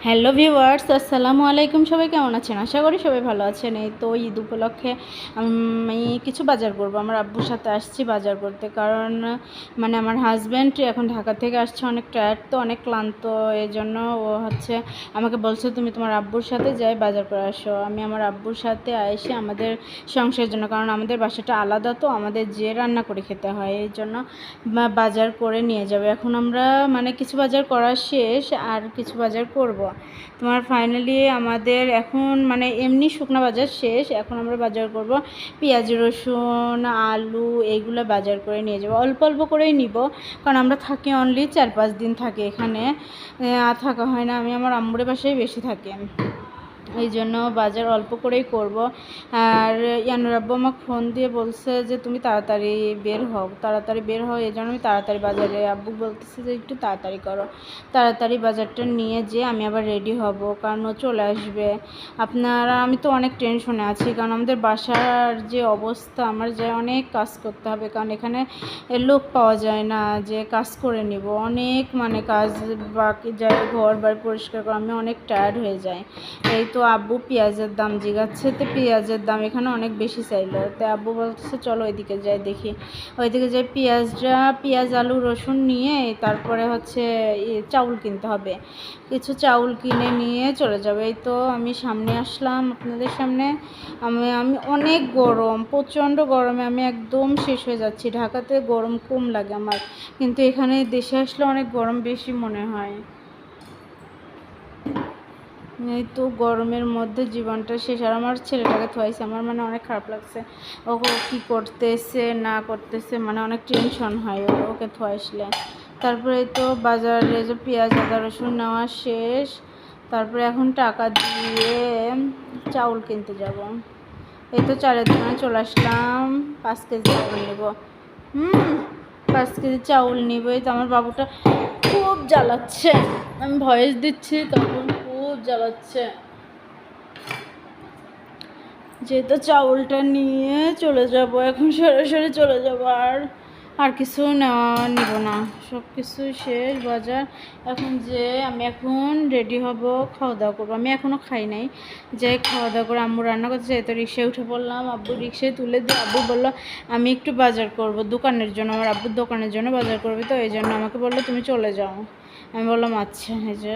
Hello viewers, আসসালামু আলাইকুম। সবাই কেমন আছেন? আশা করি সবাই ভালো আছেন। এই তো ঈদ উপলক্ষে আমি কিছু বাজার করব। আমার আব্বুর সাথে আসছি বাজার করতে, কারণ আমার হাজব্যান্ড এখন ঢাকা থেকে আসছে, অনেক টায়ার্ড, তো অনেক ক্লান্ত। এই জন্য ও আমাকে বলছে তুমি তোমার আব্বুর সাথে যাই বাজার করে আসো। আমি আমার আব্বুর সাথে এসে আমাদের সংসারের জন্য, কারণ আমাদের বাসাটা আলাদা, তো আমাদের যে রান্না করে খেতে হয়, এই জন্য বাজার করে নিয়ে যাবে। এখন আমরা কিছু বাজার করা শেষ, আর কিছু বাজার করব। তোমার ফাইনালি আমাদের এখন এমনি শুকনো বাজার শেষ। এখন আমরা বাজার করব পেঁয়াজ, রসুন, আলু, এইগুলো বাজার করে নিয়ে যাবো। অল্প অল্প করেই নিব, কারণ আমরা থাকি অনলি 4-5 দিন থাকি এখানে, আর থাকা হয় না। আমি আমার আম্মুর বাসায় বেশি থাকি, এই জন্য বাজার অল্প করেই করব। আর ইয়ানুর আব্বু আমাকে ফোন দিয়ে বলছে যে তুমি তাড়াতাড়ি বের হও, এই জন্য আমি তাড়াতাড়ি বাজারে, আব্বু বলতেছে যে একটু তাড়াতাড়ি করো, তাড়াতাড়ি বাজারটা নিয়ে যে আমি আবার রেডি হব, কারণ ও চলে আসবে। আমি তো অনেক টেনশনে আছি, কারণ আমাদের বাসার যে অবস্থা, আমার যে অনেক কাজ করতে হবে, কারণ এখানে লোক পাওয়া যায় না যে কাজ করে নিব। অনেক কাজ বাকি যায়, ঘর বাড়ি পরিষ্কার করা, আমি অনেক টায়ার্ড হয়ে যাই। এই তো আব্বু পেঁয়াজের দাম জিগাচ্ছে, তো পেঁয়াজের দাম এখানে অনেক বেশি চাইলো, তাই আব্বু বলতেছে চলো ওইদিকে যাই, দেখি ওইদিকে যাই। পেঁয়াজ, আলু, রসুন নিয়ে তারপরে চাউল কিনতে হবে, কিছু চাউল কিনে নিয়ে চলে যাবে। এই তো আমি সামনে আসলাম আপনাদের সামনে। আমি অনেক গরম, প্রচণ্ড গরমে আমি একদম শেষ হয়ে যাচ্ছি। ঢাকাতে গরম কম লাগে আমার, কিন্তু এখানে দেশে আসলে অনেক গরম বেশি মনে হয়। এই তো গরমের মধ্যে জীবনটা শেষ। আর আমার ছেলেটাকে থুয়াইছে, আমার অনেক খারাপ লাগছে। ও কী করতেছে না করতেছে, অনেক টেনশন হয় ওকে থুয়াইসলে। তারপরে তো বাজারে যে পেঁয়াজ, আদা, রসুন নেওয়া শেষ। তারপরে এখন টাকা দিয়ে চাউল কিনতে যাব। এই তো চালের দোকানে চলে আসলাম, 5 কেজি চাউল নেব। 5 কেজি চাউল নিব। এই তো আমার বাবুটা খুব জ্বালাচ্ছে, আমি ভয়েস দিচ্ছি তখন খুব জ্বালাচ্ছে। যেহেতু চাউলটা নিয়ে চলে যাব, এখন সরাসরি চলে যাব, আর কিছু নিব না, সব কিছু শেষ বাজার। আমি এখন রেডি হব, খাওয়া দাওয়া করবো। আমি এখনও খাই নাই, যে খাওয়া দাওয়া করে আম্মু রান্না করতে চাই, তো রিক্সায় উঠে পড়লাম। আব্বু রিক্সায় তুলে দিয়ে আব্বু বললো আমি একটু বাজার করব দোকানের জন্য, আমার আব্বুর দোকানের জন্য বাজার করবে, তো এই জন্য আমাকে বললো তুমি চলে যাও। আমি বললাম আচ্ছা। এই যে